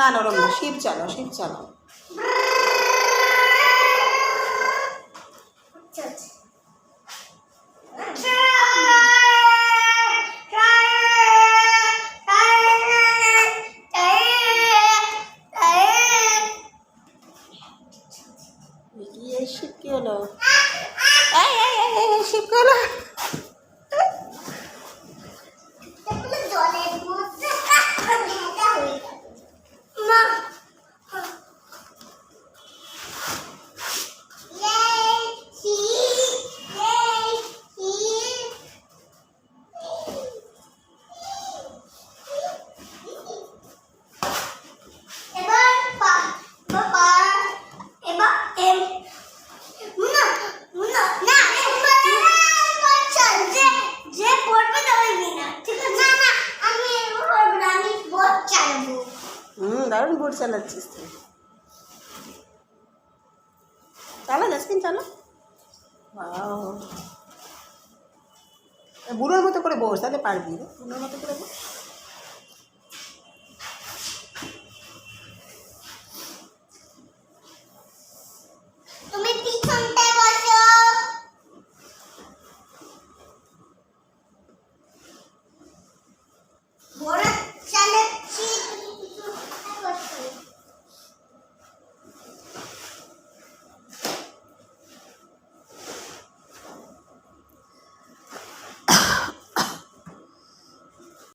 না নরম না, শিপ চালাও, শিপ চালাও। শিপ কি হলো? শিপ কি হলো? দারুণ বোট চালাচ্ছিস তুই। চালা জাসমিন, চালা। বুড়োর মতো করে বস, তাহলে পারবি। বুড়োর মতো করে বস।